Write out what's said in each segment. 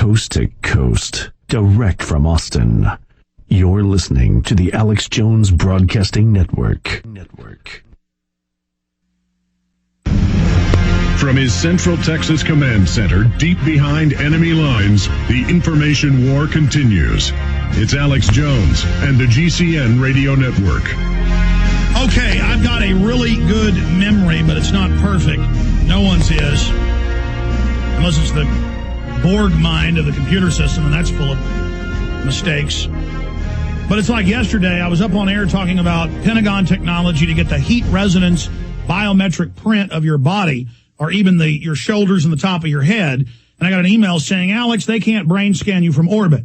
coast to coast, direct from Austin. You're listening to the Alex Jones Broadcasting Network. From his Central Texas Command Center, deep behind enemy lines, the information war continues. It's Alex Jones and the GCN Radio Network. Okay, I've got a really good memory, but it's not perfect. No one's is. Unless it's the Borg mind of the computer system, and that's full of mistakes. But it's like yesterday, I was up on air talking about Pentagon technology to get the heat resonance biometric print of your body, or even your shoulders and the top of your head. And I got an email saying, Alex, they can't brain scan you from orbit.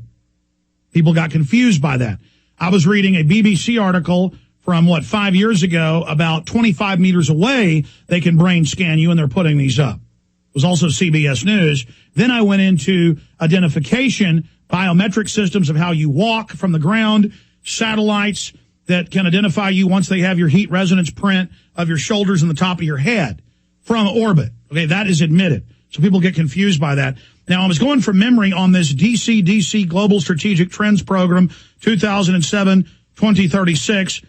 People got confused by that. I was reading a BBC article from, 5 years ago, about 25 meters away, they can brain scan you, and they're putting these up. It was also CBS News. Then I went into identification, biometric systems of how you walk from the ground, satellites that can identify you once they have your heat resonance print of your shoulders and the top of your head from orbit. Okay, that is admitted. So people get confused by that. Now, I was going from memory on this DC Global Strategic Trends Program, 2007-2036.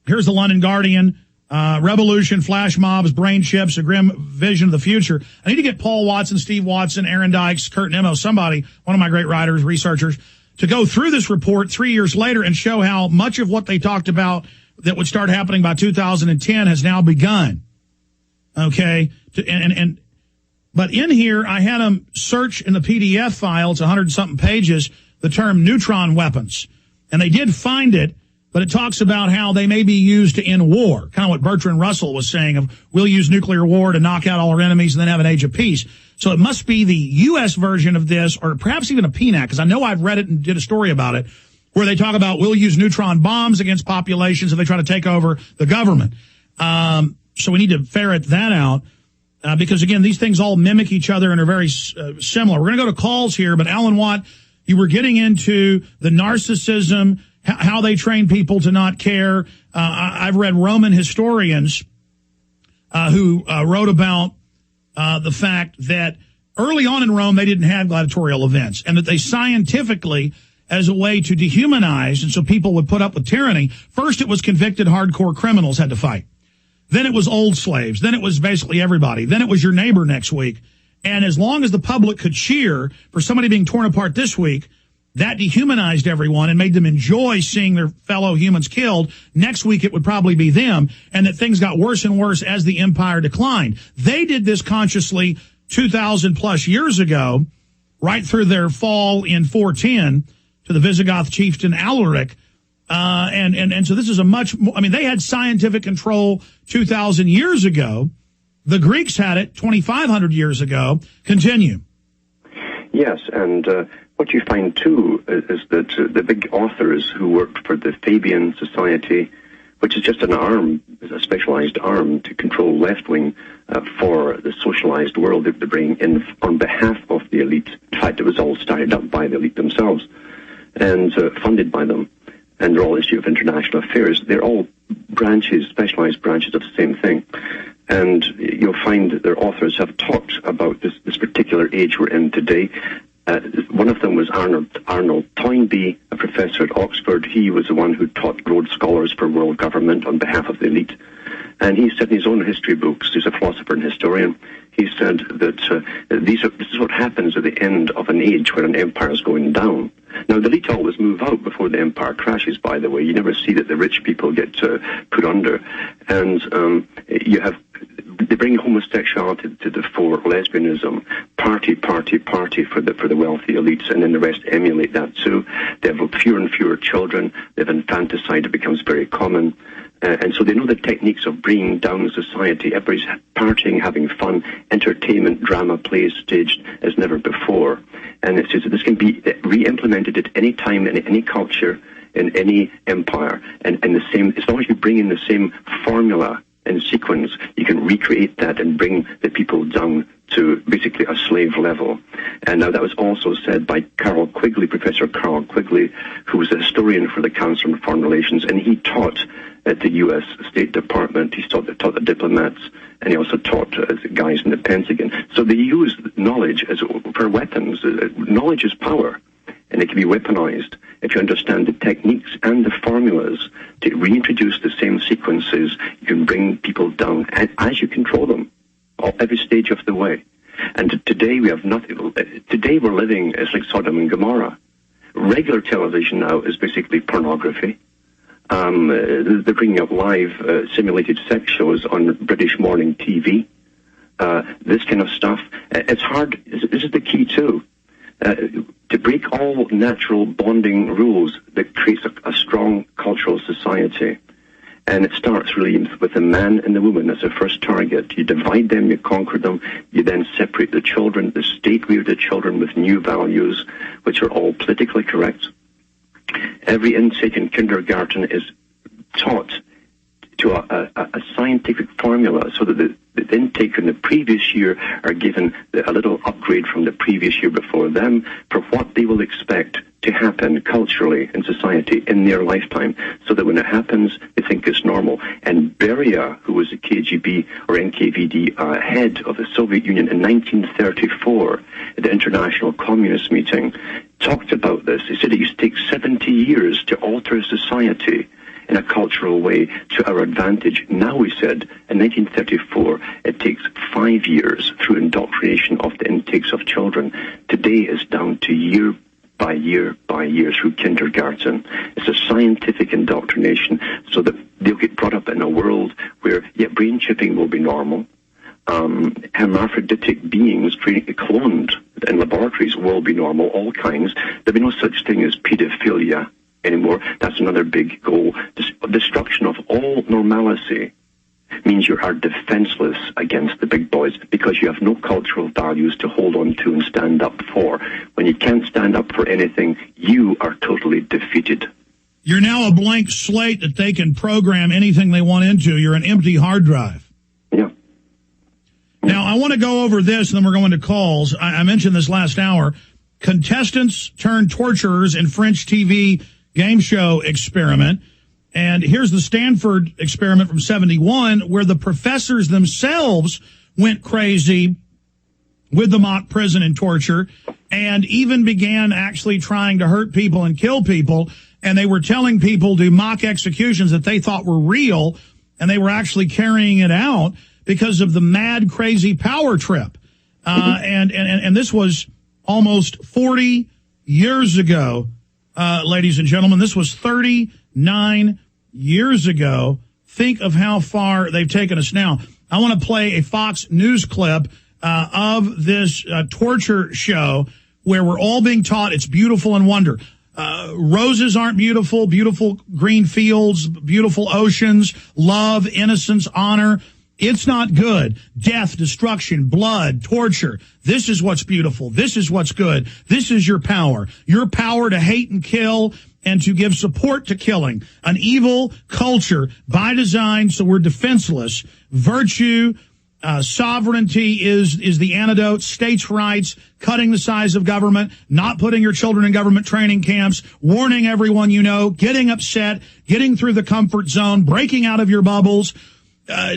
Here's the London Guardian. Revolution, flash mobs, brain chips, a grim vision of the future. I need to get Paul Watson, Steve Watson, Aaron Dykes, Kurt Nemo, somebody, one of my great writers, researchers, to go through this report 3 years later and show how much of what they talked about that would start happening by 2010 has now begun. Okay. But in here, I had them search in the PDF file, it's 100-something pages, the term neutron weapons. And they did find it, but it talks about how they may be used to end war, kind of what Bertrand Russell was saying of we'll use nuclear war to knock out all our enemies and then have an age of peace. So it must be the U.S. version of this, or perhaps even a PNAC, because I know I've read it and did a story about it, where they talk about we'll use neutron bombs against populations if they try to take over the government. So we need to ferret that out. Because, again, these things all mimic each other and are very similar. We're going to go to calls here, but Alan Watt, you were getting into the narcissism, how they train people to not care. I've read Roman historians who wrote about the fact that early on in Rome they didn't have gladiatorial events, and that they scientifically, as a way to dehumanize, and so people would put up with tyranny, first it was convicted hardcore criminals had to fight. Then it was old slaves. Then it was basically everybody. Then it was your neighbor next week. And as long as the public could cheer for somebody being torn apart this week, that dehumanized everyone and made them enjoy seeing their fellow humans killed. Next week it would probably be them, and that things got worse and worse as the empire declined. They did this consciously 2,000 plus years ago, right through their fall in 410 to the Visigoth chieftain Alaric. And so this is a much more, they had scientific control 2,000 years ago. The Greeks had it 2,500 years ago. Continue. Yes, and what you find, too, is that the big authors who worked for the Fabian Society, which is just an arm, a specialized arm to control left-wing for the socialized world that they bring in on behalf of the elite. In fact, it was all started up by the elite themselves and funded by them. And they're all Institute of International Affairs. They're all branches, specialized branches of the same thing. And you'll find that their authors have talked about this particular age we're in today. One of them was Arnold Toynbee, a professor at Oxford. He was the one who taught Rhodes Scholars for World Government on behalf of the elite. And he said in his own history books, he's a philosopher and historian, he said that this is what happens at the end of an age where an empire is going down. Now, the elite always move out before the empire crashes, by the way. You never see that the rich people get put under. And they bring homosexuality to the fore, lesbianism, party for the wealthy elites, and then the rest emulate that too. They have fewer and fewer children. They have infanticide. It becomes very common. And so they know the techniques of bringing down society. Everybody's partying, having fun, entertainment, drama, plays staged as never before. And it's just that this can be re-implemented at any time, in any culture, in any empire. And the same, as long as you bring in the same formula and sequence, you can recreate that and bring the people down to basically a slave level. And now that was also said by Carroll Quigley, Professor Carroll Quigley, who was a historian for the Council on Foreign Relations, and he taught at the U.S. State Department. He taught the diplomats, and he also taught the guys in the Pentagon. So they use knowledge as for weapons. Knowledge is power, and it can be weaponized if you understand the techniques and the formulas to reintroduce the same sequences. You can bring people down as you control them, every stage of the way. And today we have nothing. Today we're living as like Sodom and Gomorrah. Regular television now is basically pornography. They're bringing up live simulated sex shows on British morning TV. This kind of stuff. It's hard. This is the key too. To break all natural bonding rules that creates a strong cultural society. And it starts really with the man and the woman as a first target. You divide them, you conquer them, you then separate the children. The state rears the children with new values, which are all politically correct. Every intake in kindergarten is taught to a scientific formula so that the intake in the previous year are given a little upgrade from the previous year before them for what they will expect to happen culturally in society in their lifetime, so that when it happens, they think it's normal. And Beria, who was a KGB or NKVD head of the Soviet Union in 1934 at the International Communist Meeting, talked about this. He said it used to take 70 years to alter society in a cultural way to our advantage. Now, we said, in 1934, it takes 5 years through indoctrination of the intakes of children. Today is down to year by year by year through kindergarten. It's a scientific indoctrination so that they'll get brought up in a world where, brain chipping will be normal. Hermaphroditic beings cloned in laboratories will be normal, all kinds. There'll be no such thing as pedophilia anymore. That's another big goal. Destruction of all normalcy means you are defenseless against the big boys because you have no cultural values to hold on to and stand up for. When you can't stand up for anything, you are totally defeated. You're now a blank slate that they can program anything they want into. You're an empty hard drive. Yeah. Now, I want to go over this, and then we're going to calls. I mentioned this last hour. Contestants turned torturers in French TV game show experiment. And here's the Stanford experiment from 71, where the professors themselves went crazy with the mock prison and torture and even began actually trying to hurt people and kill people. And they were telling people to mock executions that they thought were real, and they were actually carrying it out because of the mad, crazy power trip. And this was almost 40 years ago, ladies and gentlemen. This was 39 years ago. Think of how far they've taken us now. I want to play a Fox News clip of this torture show where we're all being taught it's beautiful and wonder. Roses aren't beautiful, beautiful green fields, beautiful oceans, love, innocence, honor. It's not good. Death, destruction, blood, torture. This is what's beautiful. This is what's good. This is your power. Your power to hate and kill and to give support to killing. An evil culture by design, so we're defenseless. Virtue, sovereignty is the antidote. States' rights, cutting the size of government, not putting your children in government training camps, warning everyone you know, getting upset, getting through the comfort zone, breaking out of your bubbles,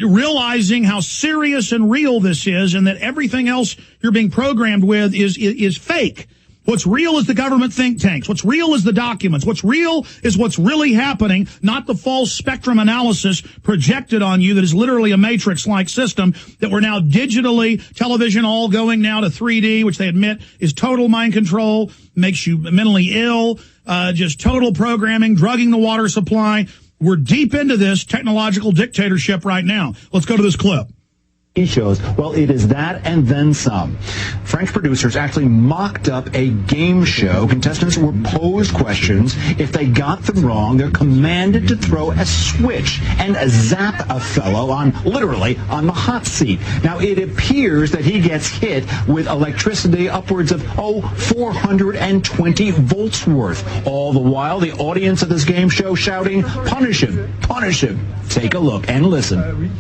realizing how serious and real this is, and that everything else you're being programmed with is fake. What's real is the government think tanks. What's real is the documents. What's real is what's really happening, not the false spectrum analysis projected on you that is literally a matrix-like system that we're now digitally, television all going now to 3D, which they admit is total mind control, makes you mentally ill, just total programming, drugging the water supply. We're deep into this technological dictatorship right now. Let's go to this clip. Shows, well, it is that and then some. French producers actually mocked up a game show. Contestants were posed questions. If they got them wrong, they're commanded to throw a switch and zap a fellow literally on the hot seat. Now, it appears that he gets hit with electricity upwards of 420 volts worth. All the while, the audience of this game show shouting, "Punish him! Punish him!" Take a look and listen.